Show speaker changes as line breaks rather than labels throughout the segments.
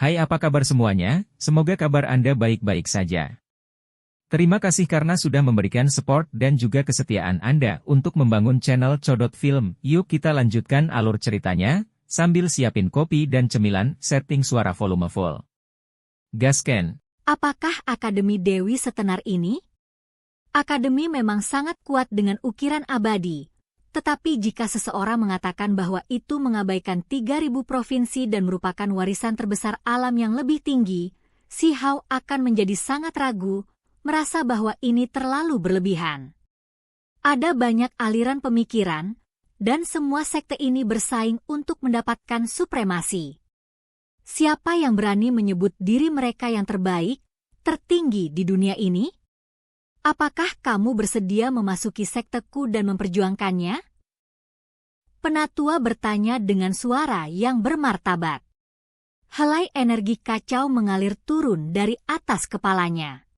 Hai, apa kabar semuanya? Semoga kabar Anda baik-baik saja. Terima kasih karena sudah memberikan support dan juga kesetiaan Anda untuk membangun channel Codot Film. Yuk kita lanjutkan alur ceritanya, sambil siapin kopi dan cemilan, setting suara volume full. Gasken.
Apakah Akademi Dewi setenar ini? Akademi memang sangat kuat dengan ukiran abadi. Tetapi jika seseorang mengatakan bahwa itu mengabaikan 3.000 provinsi dan merupakan warisan terbesar alam yang lebih tinggi, Si Hao akan menjadi sangat ragu, merasa bahwa ini terlalu berlebihan. Ada banyak aliran pemikiran, dan semua sekte ini bersaing untuk mendapatkan supremasi. Siapa yang berani menyebut diri mereka yang terbaik, tertinggi di dunia ini? Apakah kamu bersedia memasuki sekteku dan memperjuangkannya? Penatua bertanya dengan suara yang bermartabat. Helai energi kacau mengalir turun dari atas kepalanya.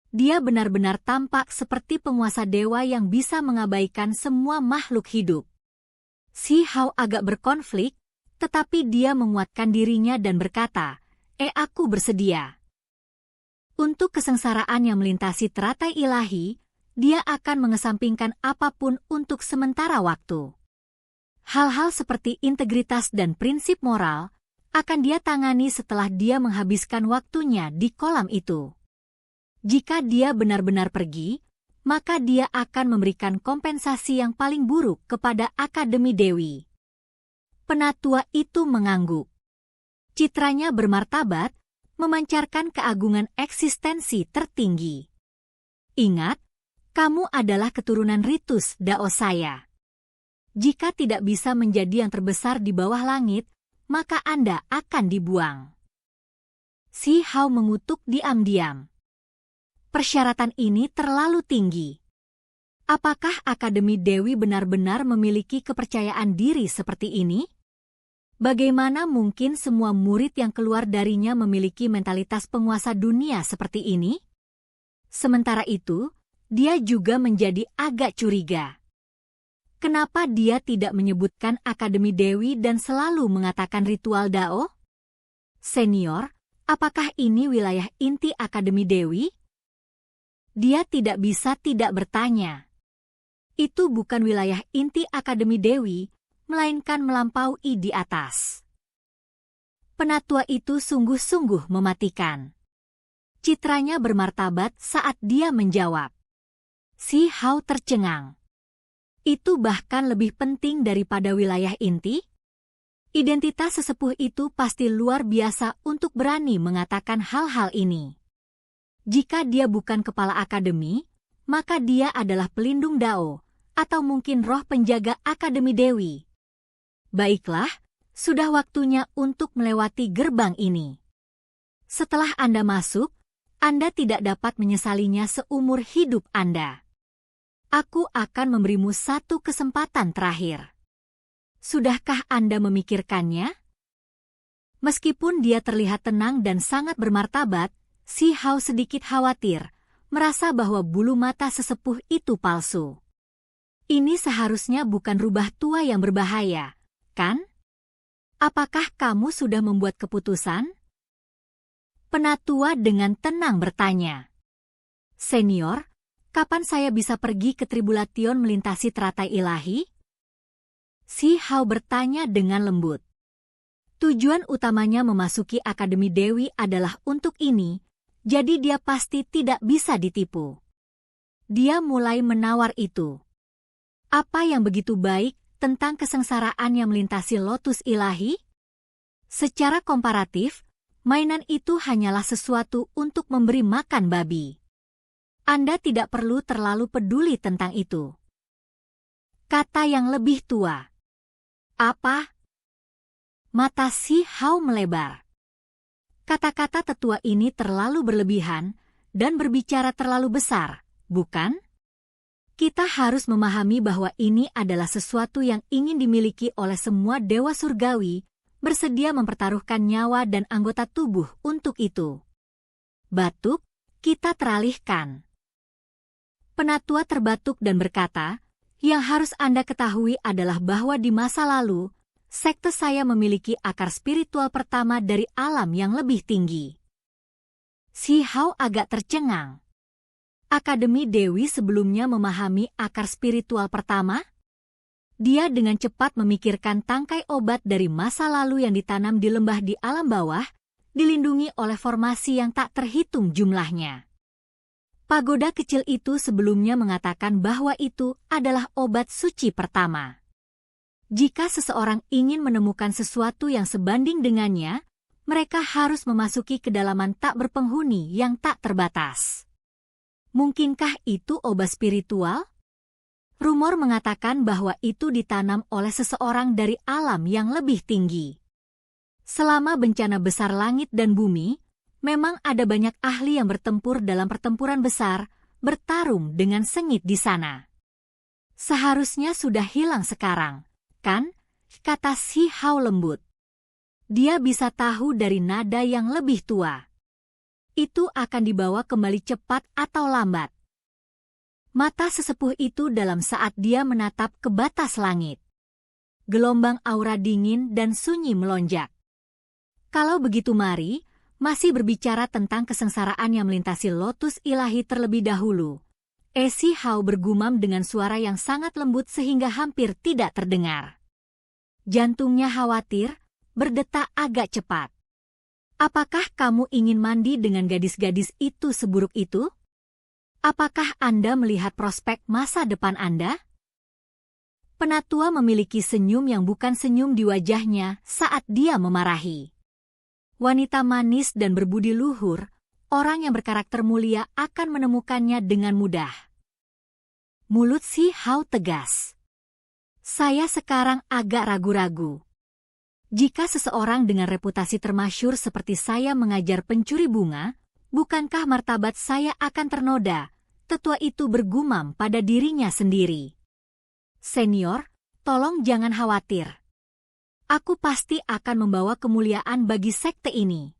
Dia benar-benar tampak seperti penguasa dewa yang bisa mengabaikan semua makhluk hidup. Si Hao agak berkonflik, tetapi dia menguatkan dirinya dan berkata, aku bersedia. Untuk kesengsaraan yang melintasi teratai ilahi, dia akan mengesampingkan apapun untuk sementara waktu. Hal-hal seperti integritas dan prinsip moral akan dia tangani setelah dia menghabiskan waktunya di kolam itu. Jika dia benar-benar pergi, maka dia akan memberikan kompensasi yang paling buruk kepada Akademi Dewi. Penatua itu mengangguk. Citranya bermartabat, memancarkan keagungan eksistensi tertinggi. Ingat, kamu adalah keturunan Ritus Dao saya. Jika tidak bisa menjadi yang terbesar di bawah langit, maka Anda akan dibuang. Si Hao mengutuk diam-diam. Persyaratan ini terlalu tinggi. Apakah Akademi Dewi benar-benar memiliki kepercayaan diri seperti ini? Bagaimana mungkin semua murid yang keluar darinya memiliki mentalitas penguasa dunia seperti ini? Sementara itu, dia juga menjadi agak curiga. Kenapa dia tidak menyebutkan Akademi Dewi dan selalu mengatakan ritual Dao? Senior, apakah ini wilayah inti Akademi Dewi? Dia tidak bisa tidak bertanya. Itu bukan wilayah inti Akademi Dewi, melainkan melampaui di atas. Penatua itu sungguh-sungguh mematikan. Citranya bermartabat saat dia menjawab. Si Hao tercengang. Itu bahkan lebih penting daripada wilayah inti? Identitas sesepuh itu pasti luar biasa untuk berani mengatakan hal-hal ini. Jika dia bukan kepala akademi, maka dia adalah pelindung Dao, atau mungkin roh penjaga Akademi Dewi. Baiklah, sudah waktunya untuk melewati gerbang ini. Setelah Anda masuk, Anda tidak dapat menyesalinya seumur hidup Anda. Aku akan memberimu satu kesempatan terakhir. Sudahkah Anda memikirkannya? Meskipun dia terlihat tenang dan sangat bermartabat, Si Hao sedikit khawatir, merasa bahwa bulu mata sesepuh itu palsu. Ini seharusnya bukan rubah tua yang berbahaya, kan? Apakah kamu sudah membuat keputusan? Penatua dengan tenang bertanya. Senior, kapan saya bisa pergi ke Tribulation melintasi teratai ilahi? Si Hao bertanya dengan lembut. Tujuan utamanya memasuki Akademi Dewi adalah untuk ini, jadi dia pasti tidak bisa ditipu. Dia mulai menawar itu. Apa yang begitu baik tentang kesengsaraan yang melintasi lotus ilahi? Secara komparatif, mainan itu hanyalah sesuatu untuk memberi makan babi. Anda tidak perlu terlalu peduli tentang itu. Kata yang lebih tua. Apa? Mata Si Hao melebar. Kata-kata tetua ini terlalu berlebihan dan berbicara terlalu besar, bukan? Kita harus memahami bahwa ini adalah sesuatu yang ingin dimiliki oleh semua dewa surgawi, bersedia mempertaruhkan nyawa dan anggota tubuh untuk itu. Batuk, kita teralihkan. Penatua terbatuk dan berkata, yang harus Anda ketahui adalah bahwa di masa lalu, sekte saya memiliki akar spiritual pertama dari alam yang lebih tinggi. Si Hao agak tercengang. Akademi Dewi sebelumnya memahami akar spiritual pertama? Dia dengan cepat memikirkan tangkai obat dari masa lalu yang ditanam di lembah di alam bawah, dilindungi oleh formasi yang tak terhitung jumlahnya. Pagoda kecil itu sebelumnya mengatakan bahwa itu adalah obat suci pertama. Jika seseorang ingin menemukan sesuatu yang sebanding dengannya, mereka harus memasuki kedalaman tak berpenghuni yang tak terbatas. Mungkinkah itu obat spiritual? Rumor mengatakan bahwa itu ditanam oleh seseorang dari alam yang lebih tinggi. Selama bencana besar langit dan bumi, memang ada banyak ahli yang bertempur dalam pertempuran besar, bertarung dengan sengit di sana. Seharusnya sudah hilang sekarang, kan? Kata Si Hao lembut. Dia bisa tahu dari nada yang lebih tua. Itu akan dibawa kembali cepat atau lambat. Mata sesepuh itu dalam saat dia menatap ke batas langit. Gelombang aura dingin dan sunyi melonjak. Kalau begitu mari, masih berbicara tentang kesengsaraan yang melintasi lotus ilahi terlebih dahulu. Si Hao bergumam dengan suara yang sangat lembut sehingga hampir tidak terdengar. Jantungnya khawatir, berdetak agak cepat. Apakah kamu ingin mandi dengan gadis-gadis itu seburuk itu? Apakah Anda melihat prospek masa depan Anda? Penatua memiliki senyum yang bukan senyum di wajahnya saat dia memarahi. Wanita manis dan berbudi luhur, orang yang berkarakter mulia akan menemukannya dengan mudah. Mulut Si Hao tegas. Saya sekarang agak ragu-ragu. Jika seseorang dengan reputasi termasyhur seperti saya mengajar pencuri bunga, bukankah martabat saya akan ternoda? Tetua itu bergumam pada dirinya sendiri. Senior, tolong jangan khawatir. Aku pasti akan membawa kemuliaan bagi sekte ini.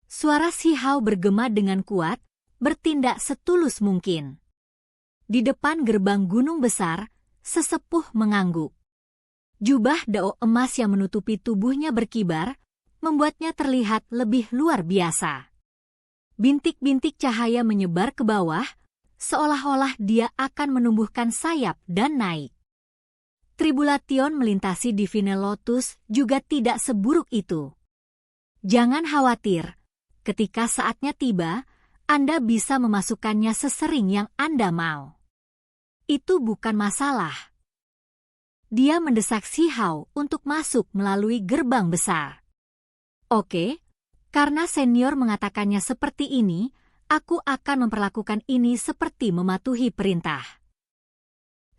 Suara Si Hao bergema dengan kuat, bertindak setulus mungkin. Di depan gerbang gunung besar, sesepuh mengangguk. Jubah dao emas yang menutupi tubuhnya berkibar, membuatnya terlihat lebih luar biasa. Bintik-bintik cahaya menyebar ke bawah, seolah-olah dia akan menumbuhkan sayap dan naik. Tribulation melintasi Divine Lotus juga tidak seburuk itu. Jangan khawatir, ketika saatnya tiba, Anda bisa memasukkannya sesering yang Anda mau. Itu bukan masalah. Dia mendesak Si Hao untuk masuk melalui gerbang besar. Oke. Karena senior mengatakannya seperti ini, aku akan memperlakukan ini seperti mematuhi perintah.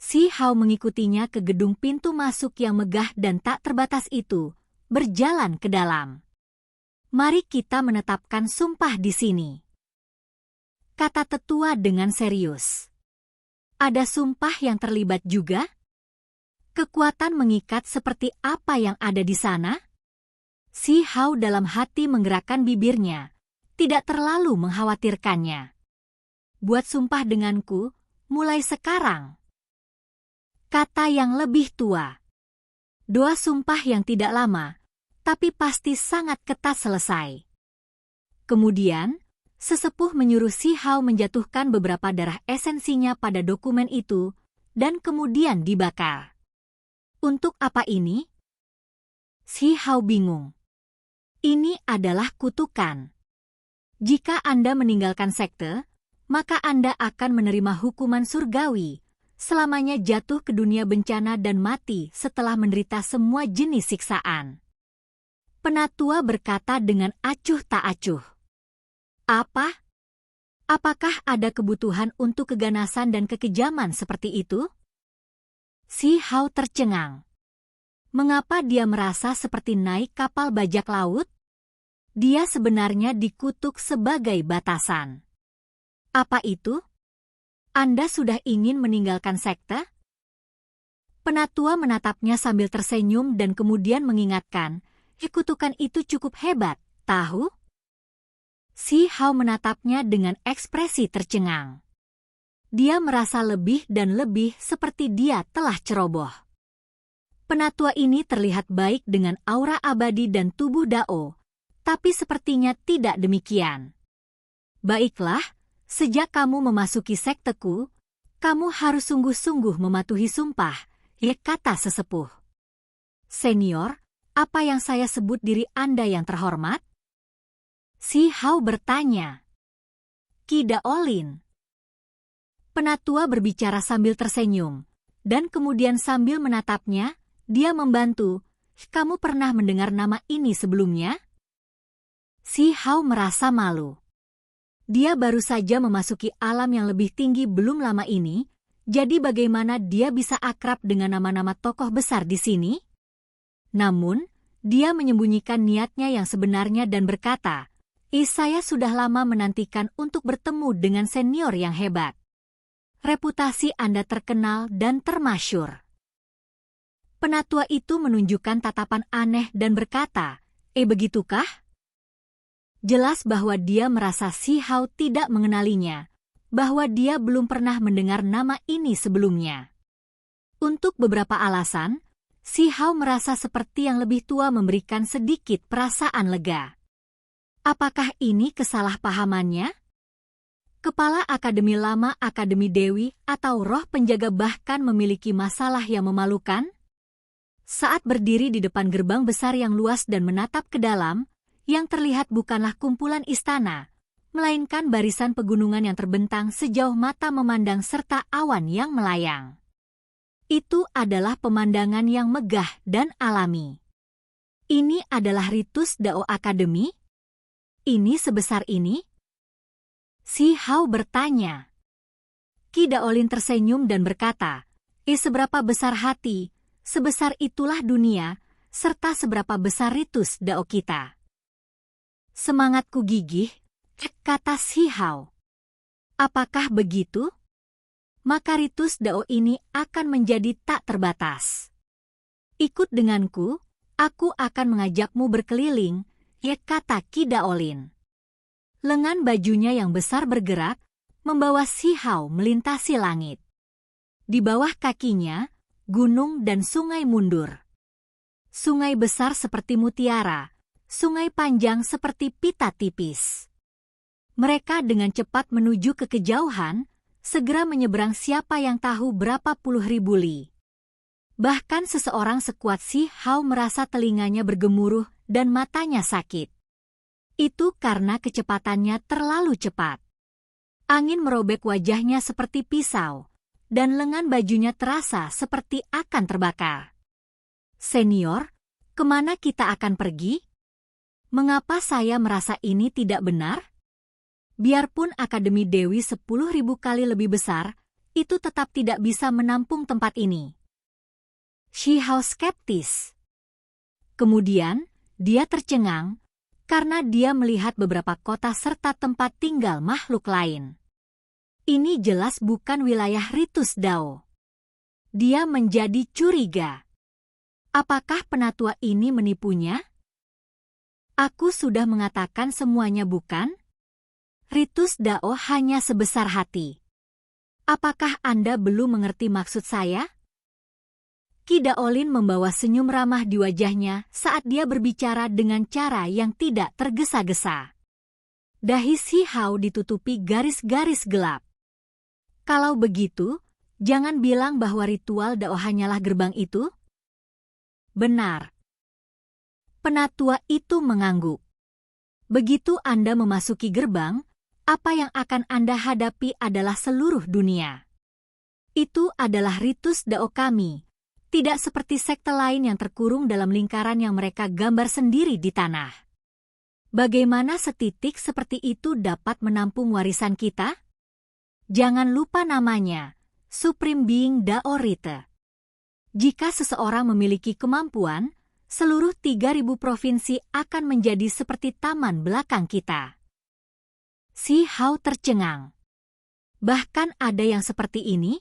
Si Hao mengikutinya ke gedung pintu masuk yang megah dan tak terbatas itu, berjalan ke dalam. Mari kita menetapkan sumpah di sini. Kata tetua dengan serius. Ada sumpah yang terlibat juga? Kekuatan mengikat seperti apa yang ada di sana? Si Hao dalam hati menggerakkan bibirnya, tidak terlalu mengkhawatirkannya. Buat sumpah denganku, mulai sekarang. Kata yang lebih tua. Doa sumpah yang tidak lama, tapi pasti sangat ketat selesai. Kemudian, sesepuh menyuruh Si Hao menjatuhkan beberapa darah esensinya pada dokumen itu, dan kemudian dibakar. Untuk apa ini? Si Hao bingung. Ini adalah kutukan. Jika Anda meninggalkan sekte, maka Anda akan menerima hukuman surgawi, selamanya jatuh ke dunia bencana dan mati setelah menderita semua jenis siksaan. Penatua berkata dengan acuh tak acuh. Apa? Apakah ada kebutuhan untuk keganasan dan kekejaman seperti itu? Si Hao tercengang. Mengapa dia merasa seperti naik kapal bajak laut? Dia sebenarnya dikutuk sebagai batasan. Apa itu? Anda sudah ingin meninggalkan sekte? Penatua menatapnya sambil tersenyum dan kemudian mengingatkan, kutukan itu cukup hebat, tahu? Si Hao menatapnya dengan ekspresi tercengang. Dia merasa lebih dan lebih seperti dia telah ceroboh. Penatua ini terlihat baik dengan aura abadi dan tubuh Dao, tapi sepertinya tidak demikian. Baiklah, sejak kamu memasuki sekteku, kamu harus sungguh-sungguh mematuhi sumpah, ya, kata sesepuh. Senior, apa yang saya sebut diri Anda yang terhormat? Si Hao bertanya. Qi Daolin. Penatua berbicara sambil tersenyum, dan kemudian sambil menatapnya, dia membantu. Kamu pernah mendengar nama ini sebelumnya? Si Hao merasa malu. Dia baru saja memasuki alam yang lebih tinggi belum lama ini, jadi bagaimana dia bisa akrab dengan nama-nama tokoh besar di sini? Namun, dia menyembunyikan niatnya yang sebenarnya dan berkata, saya sudah lama menantikan untuk bertemu dengan senior yang hebat. Reputasi Anda terkenal dan termasyur. Penatua itu menunjukkan tatapan aneh dan berkata, begitukah? Jelas bahwa dia merasa Si Hao tidak mengenalinya, bahwa dia belum pernah mendengar nama ini sebelumnya. Untuk beberapa alasan, Si Hao merasa seperti yang lebih tua memberikan sedikit perasaan lega. Apakah ini kesalahpahamannya? Kepala Akademi Lama Akademi Dewi atau roh penjaga bahkan memiliki masalah yang memalukan? Saat berdiri di depan gerbang besar yang luas dan menatap ke dalam, yang terlihat bukanlah kumpulan istana, melainkan barisan pegunungan yang terbentang sejauh mata memandang serta awan yang melayang. Itu adalah pemandangan yang megah dan alami. Ini adalah ritus Dao Akademi? Ini sebesar ini? Si Hao bertanya. Qi Daolin tersenyum dan berkata, seberapa besar hati, sebesar itulah dunia, serta seberapa besar ritus Dao kita. Semangatku gigih, kata Si Hao. Apakah begitu? Maka ritus Dao ini akan menjadi tak terbatas. Ikut denganku, aku akan mengajakmu berkeliling, ya, kata Qi Daolin. Lengan bajunya yang besar bergerak, membawa Si Hao melintasi langit. Di bawah kakinya, gunung dan sungai mundur. Sungai besar seperti mutiara, sungai panjang seperti pita tipis. Mereka dengan cepat menuju ke kejauhan, segera menyeberang siapa yang tahu berapa puluh ribu li. Bahkan seseorang sekuat Si Hao merasa telinganya bergemuruh dan matanya sakit. Itu karena kecepatannya terlalu cepat. Angin merobek wajahnya seperti pisau, dan lengan bajunya terasa seperti akan terbakar. Senior, kemana kita akan pergi? Mengapa saya merasa ini tidak benar? Biarpun Akademi Dewi 10.000 kali lebih besar, itu tetap tidak bisa menampung tempat ini. Si Hao skeptis. Kemudian, dia tercengang, karena dia melihat beberapa kota serta tempat tinggal makhluk lain. Ini jelas bukan wilayah ritus Dao. Dia menjadi curiga. Apakah penatua ini menipunya? Aku sudah mengatakan semuanya bukan? Ritus Dao hanya sebesar hati. Apakah Anda belum mengerti maksud saya? Qi Daolin membawa senyum ramah di wajahnya saat dia berbicara dengan cara yang tidak tergesa-gesa. Dahi Si Hao ditutupi garis-garis gelap. Kalau begitu, jangan bilang bahwa ritual Dao hanyalah gerbang itu. Benar. Penatua itu mengangguk. Begitu Anda memasuki gerbang, apa yang akan Anda hadapi adalah seluruh dunia. Itu adalah ritus Dao kami, tidak seperti sekte lain yang terkurung dalam lingkaran yang mereka gambar sendiri di tanah. Bagaimana setitik seperti itu dapat menampung warisan kita? Jangan lupa namanya, Supreme Being Dao Rite. Jika seseorang memiliki kemampuan, seluruh 3.000 provinsi akan menjadi seperti taman belakang kita. Si Hao tercengang. Bahkan ada yang seperti ini?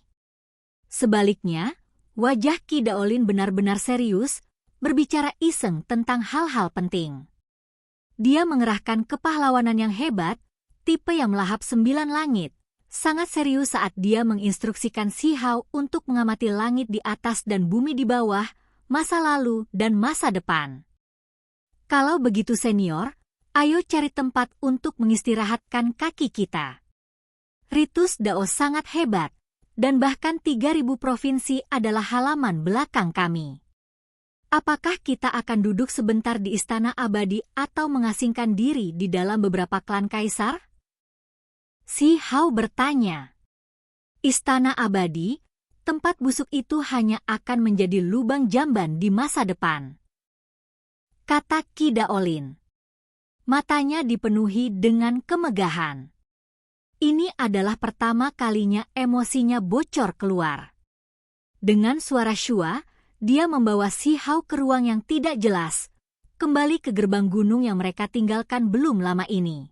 Sebaliknya, wajah Qi Daolin benar-benar serius, berbicara iseng tentang hal-hal penting. Dia mengerahkan kepahlawanan yang hebat, tipe yang melahap 9 langit, sangat serius saat dia menginstruksikan Si Hao untuk mengamati langit di atas dan bumi di bawah, masa lalu, dan masa depan. Kalau begitu senior, ayo cari tempat untuk mengistirahatkan kaki kita. Ritus Dao sangat hebat, dan bahkan 3.000 provinsi adalah halaman belakang kami. Apakah kita akan duduk sebentar di Istana Abadi atau mengasingkan diri di dalam beberapa klan kaisar? Si Hao bertanya. Istana Abadi, tempat busuk itu hanya akan menjadi lubang jamban di masa depan. Kata Qi Daolin. Matanya dipenuhi dengan kemegahan. Ini adalah pertama kalinya emosinya bocor keluar. Dengan suara syua, dia membawa Si Hao ke ruang yang tidak jelas, kembali ke gerbang gunung yang mereka tinggalkan belum lama ini.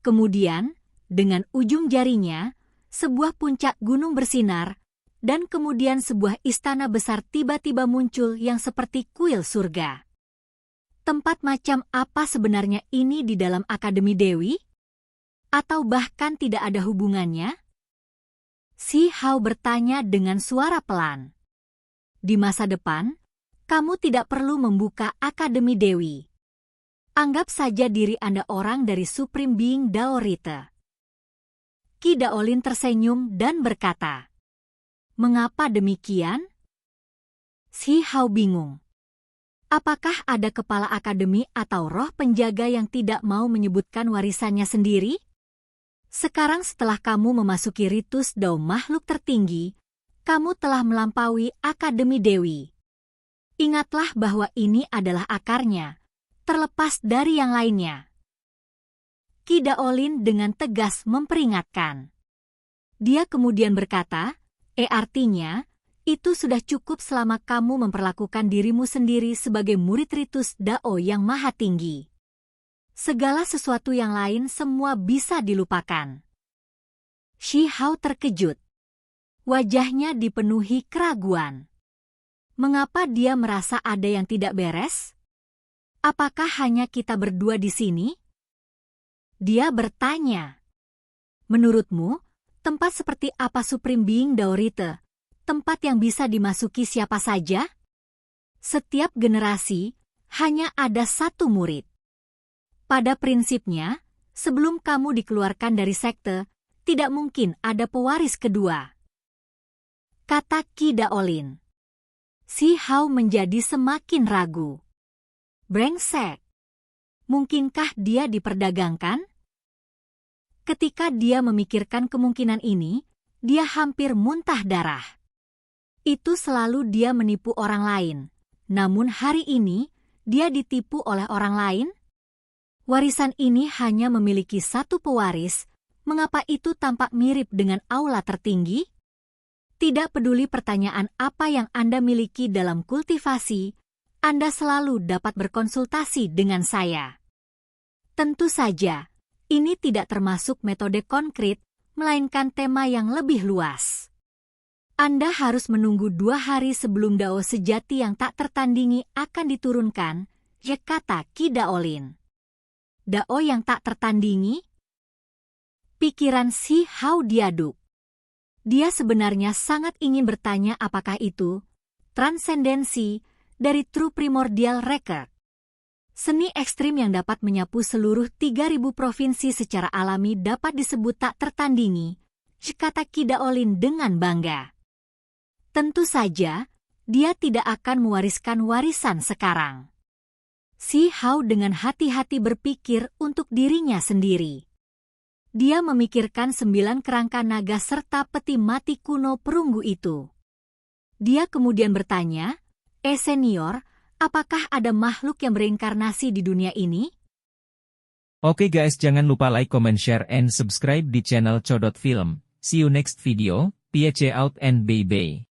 Kemudian, dengan ujung jarinya, sebuah puncak gunung bersinar, dan kemudian sebuah istana besar tiba-tiba muncul yang seperti kuil surga. Tempat macam apa sebenarnya ini di dalam Akademi Dewi? Atau bahkan tidak ada hubungannya? Si Hao bertanya dengan suara pelan. Di masa depan, kamu tidak perlu membuka Akademi Dewi. Anggap saja diri Anda orang dari Supreme Being Dao Rite. Qi Daolin tersenyum dan berkata, "Mengapa demikian?" Si Hao bingung. Apakah ada kepala akademi atau roh penjaga yang tidak mau menyebutkan warisannya sendiri? Sekarang setelah kamu memasuki ritus Dao makhluk tertinggi, kamu telah melampaui Akademi Dewi. Ingatlah bahwa ini adalah akarnya, terlepas dari yang lainnya. Qi Daolin dengan tegas memperingatkan. Dia kemudian berkata, artinya, itu sudah cukup selama kamu memperlakukan dirimu sendiri sebagai murid ritus Dao yang maha tinggi. Segala sesuatu yang lain semua bisa dilupakan. Si Hao terkejut. Wajahnya dipenuhi keraguan. Mengapa dia merasa ada yang tidak beres? Apakah hanya kita berdua di sini? Dia bertanya. Menurutmu, tempat seperti apa Supreme Being Dao Rite? Tempat yang bisa dimasuki siapa saja? Setiap generasi, hanya ada satu murid. Pada prinsipnya, sebelum kamu dikeluarkan dari sekte, tidak mungkin ada pewaris kedua. Kata Qi Daolin. Si Hao menjadi semakin ragu. Brengsek. Mungkinkah dia diperdagangkan? Ketika dia memikirkan kemungkinan ini, dia hampir muntah darah. Itu selalu dia menipu orang lain. Namun hari ini, dia ditipu oleh orang lain? Warisan ini hanya memiliki satu pewaris, mengapa itu tampak mirip dengan aula tertinggi? Tidak peduli pertanyaan apa yang Anda miliki dalam kultivasi, Anda selalu dapat berkonsultasi dengan saya. Tentu saja, ini tidak termasuk metode konkret, melainkan tema yang lebih luas. Anda harus menunggu 2 hari sebelum Dao sejati yang tak tertandingi akan diturunkan, kata Qi Daolin. Dao yang tak tertandingi? Pikiran Si Hao diaduk. Dia sebenarnya sangat ingin bertanya apakah itu transendensi dari True Primordial Record. Seni ekstrim yang dapat menyapu seluruh 3.000 provinsi secara alami dapat disebut tak tertandingi, kata Qi Daolin dengan bangga. Tentu saja, dia tidak akan mewariskan warisan sekarang. Si Hao dengan hati-hati berpikir untuk dirinya sendiri. Dia memikirkan 9 kerangka naga serta peti mati kuno perunggu itu. Dia kemudian bertanya, senior, apakah ada makhluk yang berinkarnasi di dunia ini?
Oke guys, jangan lupa like, comment, share, and subscribe di channel Codot Film. See you next video, peace out and bye-bye.